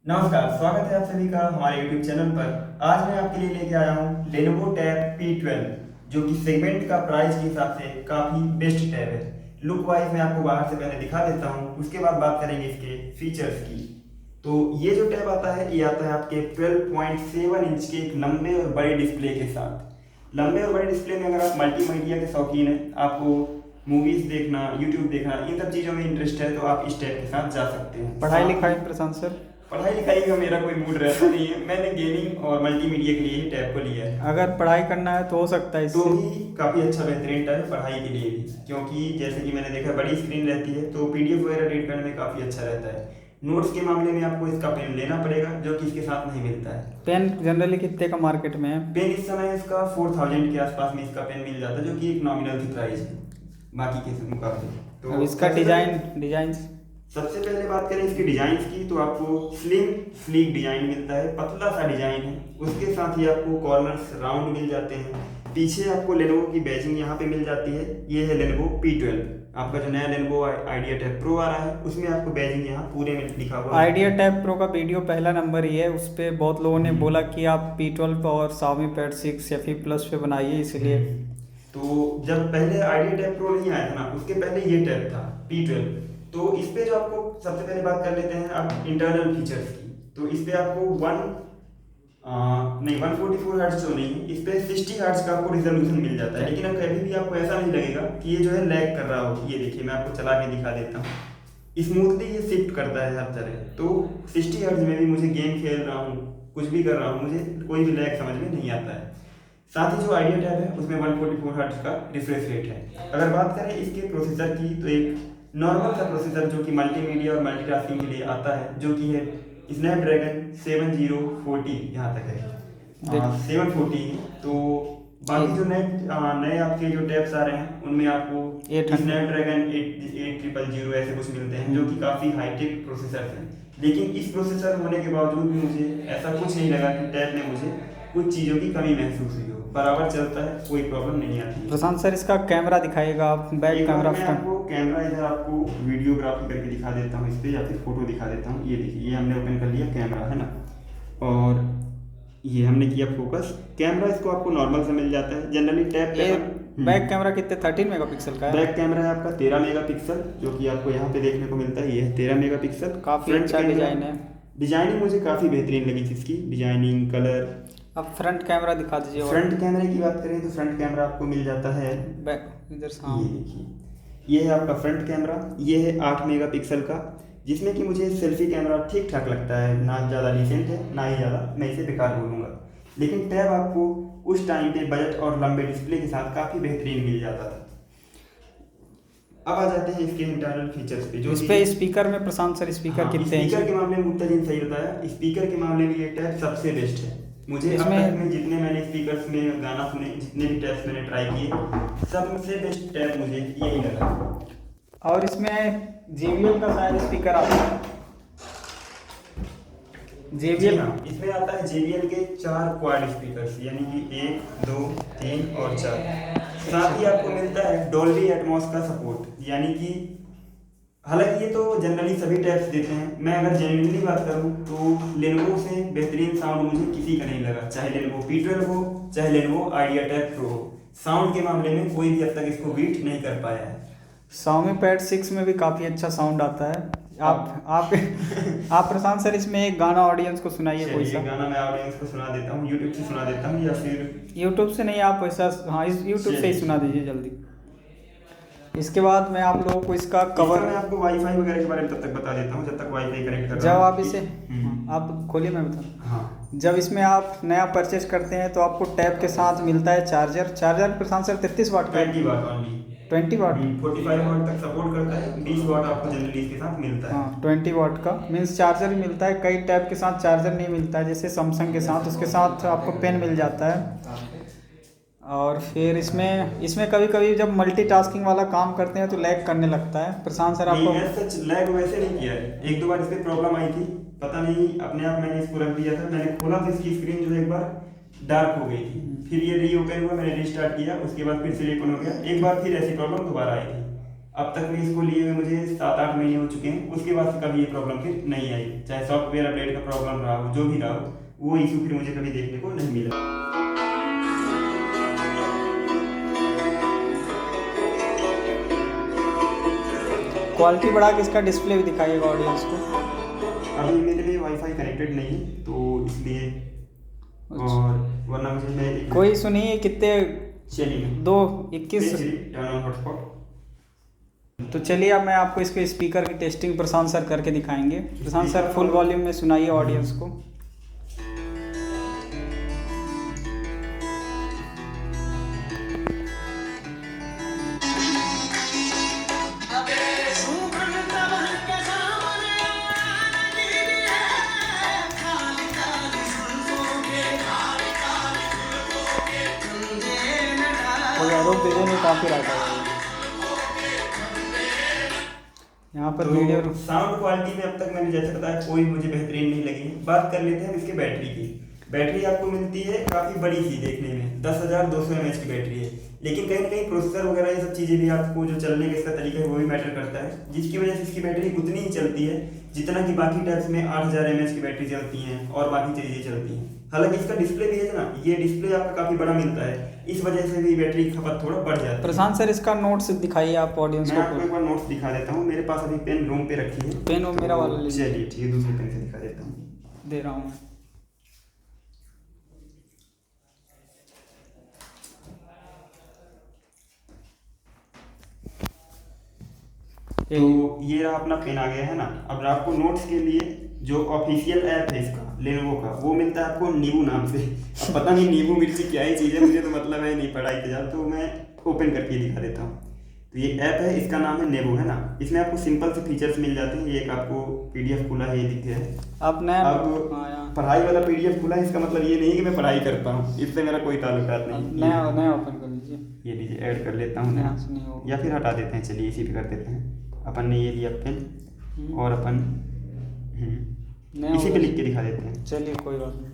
नमस्कार, स्वागत है आप सभी का हमारे YouTube चैनल पर। आज मैं आपके लिए लेके आया हूँ Lenovo Tab P12, जो कि सेगमेंट का प्राइस के हिसाब से काफ़ी बेस्ट टैब है। लुक वाइज मैं आपको बाहर से पहले दिखा देता हूँ, उसके बाद बात करेंगे इसके फीचर्स की। तो ये जो टैब आता है, ये आता है आपके 12.7 इंच के एक लंबे और बड़े डिस्प्ले के साथ। लंबे और बड़े डिस्प्ले में अगर आप मल्टीमीडिया के शौकीन हैं, आपको मूवीज़ देखना, यूट्यूब देखना, इन सब चीज़ों में इंटरेस्ट है, तो आप इस टैब के साथ जा सकते हैं। पढ़ाई लिखाई में प्रशांत सर, पढ़ाई लिखाई का मेरा कोई मूड रहता नहीं है। मैंने गेमिंग और मल्टीमीडिया के लिए ही टैब को लिया है। अगर पढ़ाई करना है तो हो सकता है तो इससे। भी काफ़ी अच्छा बेहतरीन टैब है पढ़ाई के लिए भी, क्योंकि जैसे कि मैंने देखा बड़ी स्क्रीन रहती है, तो पीडीएफ वगैरह रीड करने में काफ़ी अच्छा रहता है। नोट्स के मामले में आपको इसका पेन लेना पड़ेगा, जो कि इसके साथ नहीं मिलता है। पेन जनरली कितने का मार्केट में है? पेन इस समय इसका 4000 के आसपास में इसका पेन मिल जाता है, जो कि एक नॉमिनल सी प्राइस है बाकी के मुकाबले। अब तो इसका डिजाइन सबसे पहले बात करें इसके डिजाइन की, तो आपको स्लिम स्लीक डिजाइन मिलता है, पतला सा डिजाइन है। उसके साथ ही आपको कॉर्नर्स राउंड मिल जाते हैं। पीछे आपको लेनोवो की बैजिंग यहाँ पे मिल जाती है। ये है लेनोवो P12, आपका जो नया लेनोवो आइडिया टैब प्रो आ रहा है, उसमें आपको बैजिंग यहाँ पूरे में लिखा हुआ है। आइडिया टैब प्रो का वीडियो पहला नंबर ही है, उस पर बहुत लोगों ने बोला कि आप P12 और Xiaomi Pad 6 या फिर प्लस पे बनाइए, इसलिए। तो जब पहले आइडिया टैब प्रो नहीं आया था ना, उसके पहले ये टैब था P12। तो इस पे जो आपको सबसे पहले बात कर लेते हैं आप इंटरनल फीचर्स की। तो इस पे आपको 144 हर्ट्ज तो नहीं, इस पे 60 हर्ट्ज का आपको रिजोल्यूशन मिल जाता है। लेकिन अब कभी भी आपको ऐसा नहीं लगेगा कि ये जो है लैग कर रहा हो। ये देखिए, मैं आपको चला के दिखा देता हूँ। स्मूथली ये शिफ्ट करता है हर तरह। तो 60 हर्ट्ज में भी मुझे गेम खेल रहा हूँ, कुछ भी कर रहा हूँ, मुझे कोई भी लैग समझ में नहीं आता है। साथ ही जो आइडिया टैब है उसमें 144 हर्ट्ज का रिफ्रेश रेट है। अगर बात करें इसके प्रोसेसर की, तो एक नॉर्मल सा प्रोसेसर जो कि मल्टीमीडिया और मल्टीटास्किंग के लिए आता है, जो कि है स्नैपड्रैगन 7040, यहाँ तक है 740। तो बाकी जो नए आपके जो टैब्स आ रहे हैं, उनमें आपको 800 स्नैपड्रैगन 8000 ऐसे कुछ मिलते हैं, जो कि काफ़ी हाईटेक प्रोसेसर हैं। लेकिन इस प्रोसेसर होने के बावजूद भी मुझे ऐसा कुछ नहीं लगा कि टैब में मुझे कुछ चीज़ों की कमी महसूस हुई हो। बराबर चलता है, कोई प्रॉब्लम नहीं आती है। प्रशांत सर, इसका कैमरा दिखाइएगा आप, बैक एक बार कैमरा मैं फ्रंट। आपको कैमरा इधर आपको वीडियोग्राफी करके दिखा देता हूँ इस पे, या फिर फोटो दिखा देता हूँ। ये देखिए, ये हमने ओपन कर लिया कैमरा, है ना, और ये हमने किया फोकस। कैमरा इसको आपको नॉर्मल से मिल जाता है जनरली टैब ये पे। बैक कैमरा कितने 13 मेगापिक्सल का है? बैक कैमरा है आपका 13 मेगापिक्सल, जो कि आपको यहाँ पे देखने को मिलता है। ये है 13 मेगापिक्सल। काफ़ी फ्रंट अच्छा डिजाइन है। डिजाइनिंग मुझे काफ़ी बेहतरीन लगी थी इसकी, डिजाइनिंग, कलर। अब फ्रंट कैमरा दिखा दीजिए। फ्रंट कैमरे की बात करें तो फ्रंट कैमरा आपको मिल जाता है, बैक इधर से, हाँ। ये देखिए, ये है आपका फ्रंट कैमरा। ये है 8 मेगापिक्सल का, जिसमें कि मुझे सेल्फी कैमरा ठीक ठाक लगता है, ना ज़्यादा डिसेंट है ना ही ज़्यादा मैं इसे बेकार बोलूँगा। लेकिन टैब आपको उस टाइम पे बजट और लंबे डिस्प्ले के साथ काफ़ी बेहतरीन मिल जाता था। अब आ जाते हैं इसके इंटरनल फीचर्स पे। जो इस पे स्पीकर में प्रशांत सर, स्पीकर कितने इंच? स्पीकर के मामले में मुत्ताजिन सही बताया। स्पीकर के मामले में ये टैब सबसे बेस्ट है। मुझे अब तक में जितने मैंने स्पीकर्स में गाना सुने, जितने भी टैब्स मैंने ट्राई किए, सबसे बेस्ट टैब मुझे यही लगा। और इसमें JBL का शायद स्पीकर आता है। JBL, इसमें आता है JBL के 4 क्वाड स्पीकर्स, यानी कि 1, 2, 3 और 4। साथ ही आपको मिलता है डोल्बी एटमॉस का सपोर्ट, यानी कि हालांकि ये तो जनरली सभी टैब्स देते हैं। मैं अगर जेन्युइनली बात करूं तो लेनोवो से बेहतरीन साउंड मुझे किसी का नहीं लगा, चाहे लेनोवो P12 हो, चाहे लेनोवो आइडिया टैब प्रो हो। साउंड के मामले में कोई भी अब तक इसको बीट नहीं कर पाया है। Xiaomi Pad 6 में भी काफ़ी अच्छा साउंड आता है। आप आप प्रशांत सर, इसमें एक गाना ऑडियंस को सुनाइए कोई सा। गाना मैं ऑडियंस को सुना देता हूँ, यूट्यूब से सुना देता हूँ, या फिर यूट्यूब से नहीं, आप वैसा, हाँ, इस यूट्यूब से ही सुना दीजिए जल्दी। इसके बाद मैं आप लोगों को इसका कवर, मैं आपको वाईफाई वगैरह के बारे में तब तक बता देता हूँ, जब तक वाईफाई कनेक्ट कर जब आप इसे, आप खोलिए, मैं बता। हाँ, जब इसमें आप नया परचेज करते हैं तो आपको टैब के साथ मिलता है चार्जर प्रशांत सर 33 वाट का। 20 वाट ओनली। 20 वाट, 45 वाट तक सपोर्ट करता है, 20 वाट आपको जनरली इसके साथ मिलता है। हाँ, 20 वाट का मीन्स चार्जर ही मिलता है। कई टैब के साथ चार्जर नहीं मिलता है, जैसे सैमसंग के साथ, उसके साथ आपको पेन मिल जाता है। और फिर इसमें कभी कभी जब मल्टीटास्किंग वाला काम करते हैं तो लैग करने लगता है। प्रशांत सर, आपको सच लैग वैसे नहीं किया है। एक दो बार इस पे प्रॉब्लम आई थी, पता नहीं अपने आप मैंने इसको रख दिया था। मैंने खोला तो इसकी स्क्रीन जो है एक बार डार्क हो गई थी, फिर ये रीओपन हुआ, मैंने रीस्टार्ट किया, उसके बाद फिर से रीओपन हो गया। एक बार फिर ऐसी प्रॉब्लम दोबारा आई थी। अब तक में इसको लिए हुए मुझे 7-8 महीने हो चुके हैं। उसके बाद से कभी ये प्रॉब्लम फिर नहीं आई, चाहे सॉफ्टवेयर अपडेट का प्रॉब्लम रहा हो, जो भी रहा हो, वो इशू फिर मुझे कभी देखने को नहीं मिला। क्वालिटी बढ़ा के इसका डिस्प्ले भी दिखाइएगा ऑडियंस को। अभी मेरे में वाईफाई कनेक्टेड नहीं है तो इसलिए, और वरना मुझे मैं कोई सुनिए कितने चलिए 2:21 टर्न ऑन हॉटस्पॉट। तो चलिए अब मैं आपको इसके स्पीकर की टेस्टिंग प्रशांत सर करके दिखाएंगे। प्रशांत सर फुल वॉल्यूम में सुनाइए ऑडियंस को। कोई आरोप दीजिए नहीं, काफी रहता है यहाँ पर। तो वीडियो साउंड क्वालिटी में अब तक मैंने जैसे बताया कोई मुझे बेहतरीन नहीं लगी। बात कर लेते हैं इसके बैटरी की। बैटरी आपको मिलती है काफ़ी बड़ी सी देखने में, 10,200 mAh की बैटरी है, लेकिन कहीं ना कहीं प्रोसेसर वगैरह ये सब चीज़ें भी आपको जो चलने का इसका तरीका है वो भी मैटर करता है, जिसकी वजह से इसकी बैटरी उतनी ही चलती है जितना कि बाकी टैब्स में 8,000 mAh की बैटरी चलती हैं और बाकी चीज़ें चलती हैं। हालांकि इसका डिस्प्ले भी है ना, ये डिस्प्ले आपका काफ़ी बड़ा मिलता है, इस वजह से भी बैटरी की खपत थोड़ा बढ़ जाती है। प्रशांत सर इसका नोट्स दिखाइए आप ऑडियंस मैं को। आपको एक बार नोट्स दिखा देता हूँ। मेरे पास अभी पेन रूम पे रखी है, पेन वो मेरा वाला लीजिए। चलिए ठीक है, दूसरे पेन से दिखा देता हूँ, दे रहा हूँ। तो ये रहा अपना पेन आ गया है ना। अब आपको नोट्स के लिए जो ऑफिशियल ऐप है इसका लेनोवो का, वो मिलता है आपको नींबू नाम से। अब पता नहीं नींबू मिर्ची क्या ही चीज़ है, मुझे तो मतलब है नहीं पढ़ाई के जान, तो मैं ओपन करके दिखा देता हूँ। तो ये ऐप है, इसका नाम है नेवो है ना। इसमें आपको सिंपल से फीचर्स मिल जाते हैं। ये एक आपको पीडीएफ खुला है, ये दिख गया है। अब नया अब पढ़ाई वाला पीडीएफ खुला है, इसका मतलब ये नहीं कि मैं पढ़ाई करता हूँ, इससे मेरा कोई ताल्लुकात नहीं। नया ओपन कर लीजिए। ये लीजिए, ऐड कर लेता हूँ यहाँ से नहीं होगा। या फिर हटा देते हैं, चलिए इसी पे कर देते हैं। अपन ने ये लिया पेन और अपन इसी पे लिख के दिखा देते हैं। चलिए कोई बात नहीं।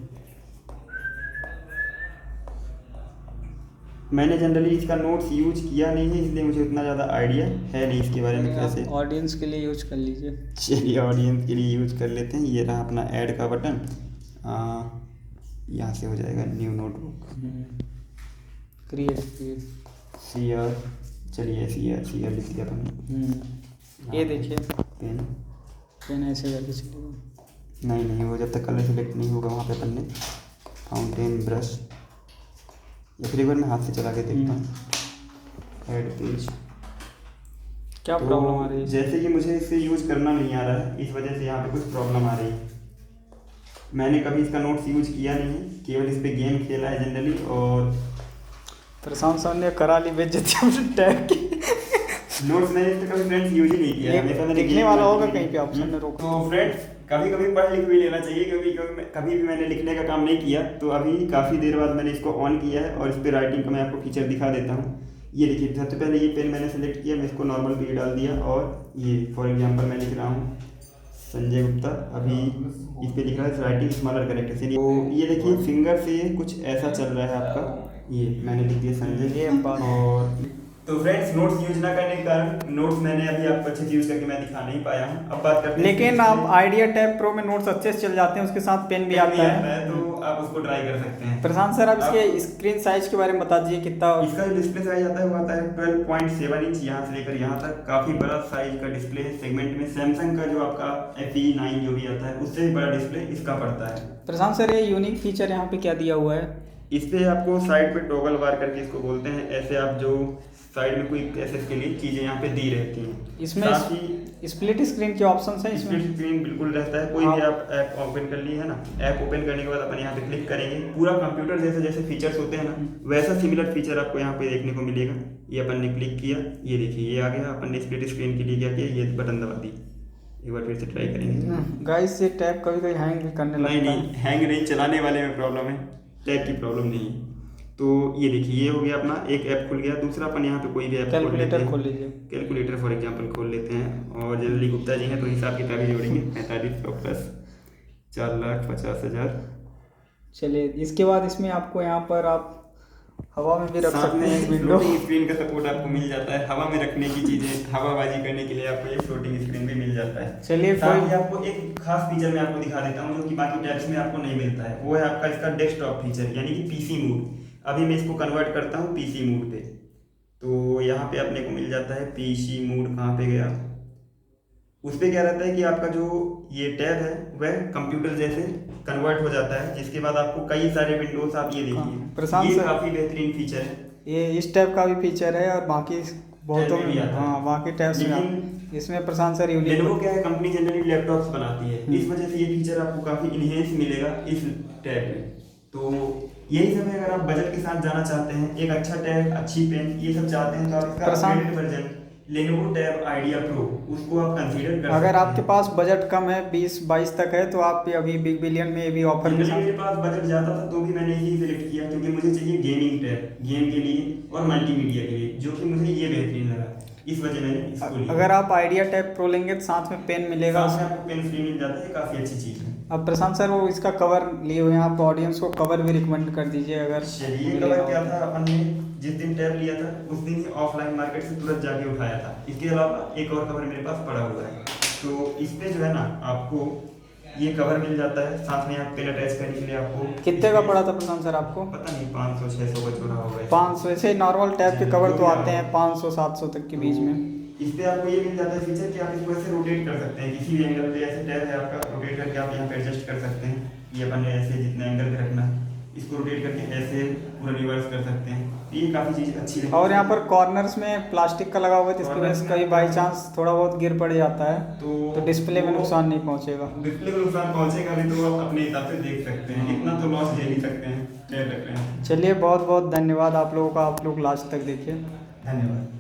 मैंने जनरली इसका नोट्स यूज किया नहीं है, इसलिए मुझे उतना ज़्यादा आइडिया है नहीं इसके बारे में कैसे। ऑडियंस के लिए यूज कर लीजिए। चलिए ऑडियंस के लिए यूज कर लेते हैं। ये रहा अपना ऐड का बटन, यहाँ से हो जाएगा न्यू नोटबुक, क्रिएट CR, चलिए CR लिख दिया अपन। ये देखिए पेन ऐसे करके चलिए। नहीं, वो जब तक कलर सेलेक्ट नहीं होगा वहाँ पे अपन ने फाउंटेन ब्रश, या फिर एक बार मैं हाथ से चला के देखता हूँ। ऐड पेज, क्या प्रॉब्लम आ रही है? जैसे कि मुझे इसे यूज करना नहीं आ रहा है, इस वजह से यहाँ पे कुछ प्रॉब्लम आ रही है। मैंने कभी इसका नोट्स यूज किया नहीं है, केवल इस पे गेम खेला है जनरली। और प्रशांत सर ने करा ली बेइज्जती अपने टैग की। नोट्स मैंने इस पे कभी फ्रेंड्स यूज ही नहीं किया है, हमेशा मैंने लिखने वाला होगा कहीं पे ऑप्शन में रोको। तो फ्रेंड्स कभी कभी पढ़ लिख भी लेना चाहिए, क्योंकि कभी भी मैंने लिखने का काम नहीं किया। तो अभी काफ़ी देर बाद मैंने इसको ऑन किया है और इस पर राइटिंग का मैं आपको फीचर दिखा देता हूँ। ये देखिए, सबसे पहले ये पेन मैंने सेलेक्ट किया, मैं इसको नॉर्मल पे डाल दिया, और ये फॉर एग्जांपल मैं लिख रहा हूँ संजय गुप्ता, अभी इस पे लिख रहा है राइटिंग स्मॉलर करेक्टर। तो ये देखिए फिंगर से कुछ ऐसा चल रहा है आपका, ये मैंने लिख दिया संजय। और तो फ्रेंड्स नोट्स यूज ना करने के कारण नोट्स मैंने अभी आपको अच्छे से यूज करके मैं दिखा नहीं पाया हूँ। अब बात करते हैं, लेकिन आप आइडिया टैब प्रो में नोट्स अच्छे से चल जाते हैं, उसके साथ पेन भी आता है, तो आप उसको ट्राई कर सकते हैं। प्रशांत सर आप इसके स्क्रीन साइज के बारे में बता दीजिए कितना। इसका जो डिस्प्ले साइज आता है वो आता है 12.7 इंच, यहाँ से लेकर यहाँ तक काफ़ी बड़ा साइज का डिस्प्ले है। सेगमेंट में सैमसंग का जो आपका FE9 जो भी आता है उससे भी बड़ा डिस्प्ले इसका पड़ता है। प्रशांत सर ये यूनिक फीचर यहाँ पे क्या दिया हुआ है? इस पे आपको साइड पे टॉगल बार करके इसको बोलते हैं, ऐसे आप जो साइड में कोई एक्सेस के लिए चीज़ें यहाँ पे दी रहती हैं। इसमें स्प्लिट स्क्रीन के ऑप्शंस हैं इसमें? स्प्लिट स्क्रीन बिल्कुल रहता है। कोई भी आप ऐप ओपन कर लिए है ना, ऐप ओपन करने के बाद अपन यहाँ पे क्लिक करेंगे, पूरा कंप्यूटर जैसे जैसे फीचर्स होते हैं ना वैसा सिमिलर फीचर आपको यहाँ पे देखने को मिलेगा। ये अपन ने क्लिक किया, ये देखिए ये आ गया। अपन ने स्प्लिट स्क्रीन के लिए क्या किया, ये बटन दबा दी। एक बार फिर से ट्राई करेंगे। गाइस ये टैब कभी कभी हैंग भी करने लगता है। नहीं, हैंग नहीं, चलाने वाले में प्रॉब्लम है, टैब की प्रॉब्लम नहीं है। तो ये देखिए ये हो गया अपना एक ऐप खुल गया। दूसरा अपन यहाँ पे कोई भी ऐप कैलकुलेटर खोल लीजिए। कैलकुलेटर फॉर एग्जांपल खोल लेते हैं, और जनरली गुप्ता जी हैं तो हिसाब किताब ही जोड़ेंगे। 4500 प्लस 4,50,000। चलिए इसके बाद इसमें आपको यहाँ पर आप हवा में भी रख साथ सकते में हैं विंडो। फ्लोटिंग स्क्रीन का सपोर्ट आपको मिल जाता है, हवा में रखने की चीजें, हवाबाजी करने के लिए आपको ये फ्लोटिंग स्क्रीन भी मिल जाता है। चलिए साथ कोई ही आपको एक खास फीचर मैं आपको दिखा देता हूँ जो कि बाकी टैब्स में आपको नहीं मिलता है, वो है आपका इसका डेस्कटॉप फीचर यानी कि पीसी मोड। अभी मैं इसको कन्वर्ट करता हूँ पीसी मोड पे, तो यहाँ पे अपने को मिल जाता है पीसी मोड। कहाँ पे गया, उस पर क्या रहता है कि आपका जो ये टैब है वह कंप्यूटर जैसे कन्वर्ट हो जाता है, जिसके बाद आपको कई सारे विंडोज आप ये प्रशांत देखिए, ये सर, काफ़ी बेहतरीन फीचर है। ये इस टैब का भी फीचर है और बाकी बहुतों टैब में भी में, आता है। हाँ बाकी टैब्स में लेकिन इसमें प्रशांत सर लेनोवो यूनिक। क्या है, कंपनी जनरली लैपटॉप्स बनाती है, इस वजह से ये फीचर आपको काफ़ी इन्हेंस मिलेगा इस टैब में। तो यही सब है, अगर आप बजट के साथ जाना चाहते हैं, एक अच्छा टैब, अच्छी पेन, ये सब चाहते हैं, तो आप इसका Prashant- upgraded version Lenovo tab idea pro उसको आप कंसीडर कर सकते अगर हैं। आपके पास बजट कम है 20-22 तक है तो आप अभी बिग बिलियन में भी ऑफर के जनरली मेरे साथ। पास बजट ज़्यादा था तो भी मैंने यही सिलेक्ट किया, क्योंकि मुझे चाहिए गेमिंग टैब, गेम के लिए और मल्टीमीडिया के लिए, जो कि मुझे ये बेहतरीन लगा, इस वजह मैंने इसको लिया। अगर आप आइडिया टैब प्रो लेंगे तो साथ में पेन मिलेगा। साथ में आपको पेन फ्री मिल जाता है, काफ़ी अच्छी चीज़ है। अब प्रशांत सर वो इसका कवर लिए हुए हैं, आप ऑडियंस को कवर भी रिकमेंड कर दीजिए अगर चलिए, मिलेगा कवर हो क्या तो। था, अपन ने जिस दिन टैब लिया था उस दिन ही ऑफलाइन मार्केट से तुरंत जाके उठाया था। इसके अलावा एक और कवर मेरे पास पड़ा हुआ है, तो इस पे जो है ना आपको ये कवर मिल जाता है, साथ में आप पेन अटैच करने के लिए आपको कितने का पड़ा था प्रशांत सर आपको? पता नहीं 500-600 का चुरा होगा। 500, ऐसे नॉर्मल टैब के कवर तो आते हैं 500-700 तक के बीच में। इस पे आपको ये मिल जाता है फीचर कि आप इसको ऐसे रोटेट कर सकते हैं, किसी भी एंगल पे ऐसे टैब है आपका, रोटेट करके आप यहाँ पे एडजस्ट कर सकते हैं। ये अपन ने ऐसे जितना एंगल पे रखना है इसको रोटेट करके ऐसे पूरा रिवर्स कर सकते हैं, ये काफ़ी चीज़ अच्छी लगी। और यहाँ पर कॉर्नर्स में प्लास्टिक का लगा हुआ है जिसकी वजह से कभी बाई चांस थोड़ा बहुत गिर पड़ जाता है तो डिस्प्ले में नुकसान नहीं पहुँचेगा। डिस्प्ले को नुकसान पहुंचेगा नहीं, तो आप अपने हिसाब से देख सकते हैं, इतना तो लॉस झेल ही सकते हैं, टैब रख रहे हैं। चलिए बहुत बहुत धन्यवाद आप लोगों का, आप लोग लास्ट तक देखिए। धन्यवाद।